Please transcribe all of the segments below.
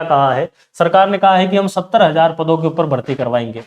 कहा है, सरकार ने कहा है कि हम 70,000 पदों के ऊपर भर्ती करवाएंगे।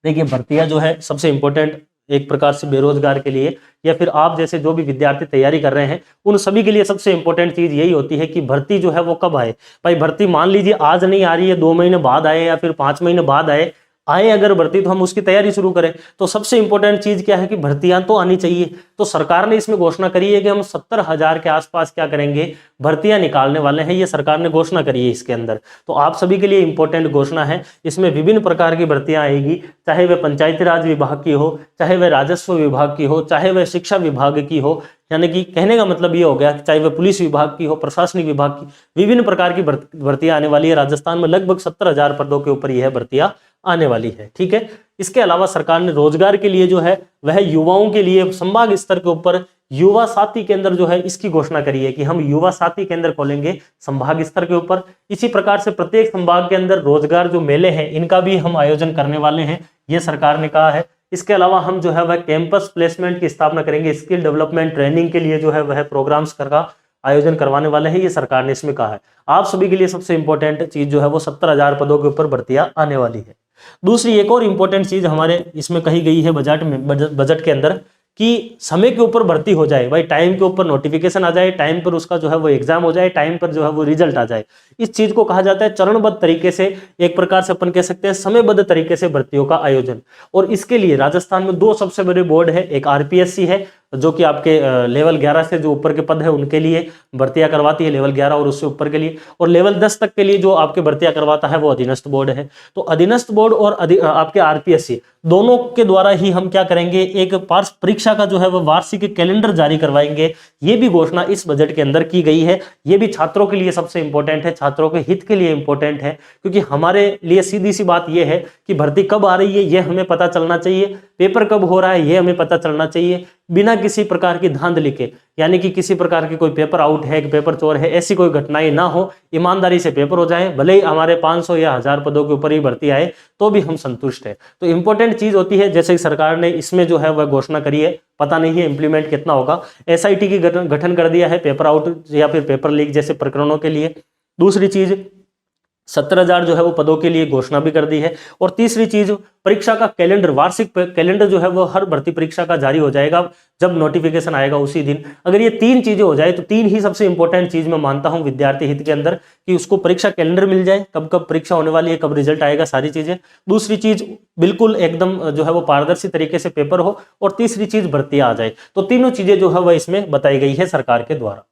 देखिए भर्तियां जो है सबसे इंपॉर्टेंट एक प्रकार से बेरोजगार के लिए या फिर आप जैसे जो भी विद्यार्थी तैयारी कर रहे हैं उन सभी के लिए सबसे इंपॉर्टेंट चीज यही होती है कि भर्ती जो है वो कब आए। भाई भर्ती मान लीजिए आज नहीं आ रही है, 2 महीने बाद आए या फिर 5 महीने बाद आए अगर भर्ती, तो हम उसकी तैयारी शुरू करें। तो सबसे इंपॉर्टेंट चीज क्या है कि भर्तियां तो आनी चाहिए। तो सरकार ने इसमें घोषणा करी है कि हम 70,000 के आसपास क्या करेंगे, भर्तियां निकालने वाले हैं। ये सरकार ने घोषणा करी है इसके अंदर। तो आप सभी के लिए इंपॉर्टेंट घोषणा है। इसमें विभिन्न प्रकार की भर्तियां आएगी, चाहे वह पंचायती राज विभाग की हो, चाहे वह राजस्व विभाग की हो, चाहे वह शिक्षा विभाग की हो। यानी कि कहने का मतलब ये हो गया कि चाहे वह पुलिस विभाग की हो, प्रशासनिक विभाग की, विभिन्न प्रकार की भर्तियां आने वाली है। राजस्थान में लगभग 70,000 पदों के ऊपर यह भर्तियां आने वाली है। ठीक है। इसके अलावा सरकार ने रोजगार के लिए जो है वह युवाओं के लिए संभाग स्तर के ऊपर युवा साथी केंद्र जो है इसकी घोषणा करी है कि हम युवा साथी केंद्र खोलेंगे संभाग स्तर के ऊपर। इसी प्रकार से प्रत्येक संभाग के अंदर रोजगार जो मेले हैं इनका भी हम आयोजन करने वाले हैं, ये सरकार ने कहा है। इसके अलावा हम जो है वह कैंपस प्लेसमेंट की स्थापना करेंगे, स्किल डेवलपमेंट ट्रेनिंग के लिए जो है वह प्रोग्राम्स का आयोजन करवाने वाले हैं, ये सरकार ने इसमें कहा है। आप सभी के लिए सबसे इंपॉर्टेंट चीज जो है वो 70,000 पदों के ऊपर भर्तियां आने वाली है। दूसरी एक और इंपॉर्टेंट चीज हमारे इसमें कही गई है बजट के अंदर कि समय के ऊपर भर्ती हो जाए। भाई टाइम के ऊपर नोटिफिकेशन आ जाए, टाइम पर उसका जो है वो एग्जाम हो जाए, टाइम पर जो है वो रिजल्ट आ जाए। इस चीज को कहा जाता है चरणबद्ध तरीके से, एक प्रकार से अपन कह सकते हैं समयबद्ध तरीके से भर्तियों का आयोजन। और इसके लिए राजस्थान में 2 सबसे बड़े बोर्ड है, एक आरपीएससी है जो कि आपके लेवल 11 से जो ऊपर के पद है उनके लिए भर्तियां करवाती है, लेवल 11 और उससे ऊपर के लिए, और लेवल 10 तक के लिए जो आपके भर्तियां करवाता है वो अधीनस्थ बोर्ड है। तो अधीनस्थ बोर्ड और आपके आरपीएससी दोनों के द्वारा ही हम क्या करेंगे, एक परीक्षा का जो है वो वार्षिक कैलेंडर जारी करवाएंगे। ये भी घोषणा इस बजट के अंदर की गई है। ये भी छात्रों के लिए सबसे इंपॉर्टेंट है, छात्रों के हित के लिए इंपॉर्टेंट है, क्योंकि हमारे लिए सीधी सी बात यह है कि भर्ती कब आ रही है ये हमें पता चलना चाहिए, पेपर कब हो रहा है ये हमें पता चलना चाहिए, बिना किसी प्रकार की धांधली के, यानी कि किसी प्रकार की कोई पेपर आउट है, पेपर चोर है, ऐसी कोई घटनाएं ना हो। ईमानदारी से पेपर हो जाए, भले ही हमारे 500 या 1000 पदों के ऊपर ही भर्ती आए तो भी हम संतुष्ट है। तो इंपॉर्टेंट चीज होती है, जैसे सरकार ने इसमें जो है वह घोषणा करी है, पता नहीं है इंप्लीमेंट कितना होगा। एसआईटी की गठन कर दिया है पेपर आउट या फिर पेपर लीक जैसे प्रकरणों के लिए। दूसरी चीज 70,000 जो है वो पदों के लिए घोषणा भी कर दी है। और तीसरी चीज परीक्षा का कैलेंडर, वार्षिक कैलेंडर जो है वो हर भर्ती परीक्षा का जारी हो जाएगा जब नोटिफिकेशन आएगा उसी दिन। अगर ये 3 चीजें हो जाए तो 3 ही सबसे इंपॉर्टेंट चीज मैं मानता हूं विद्यार्थी हित के अंदर, कि उसको परीक्षा कैलेंडर मिल जाए, कब कब परीक्षा होने वाली है, कब रिजल्ट आएगा, सारी चीजें। दूसरी चीज बिल्कुल एकदम जो है वो पारदर्शी तरीके से पेपर हो, और तीसरी चीज भर्तियां आ जाए। तो तीनों चीजें जो है वह इसमें बताई गई है सरकार के द्वारा।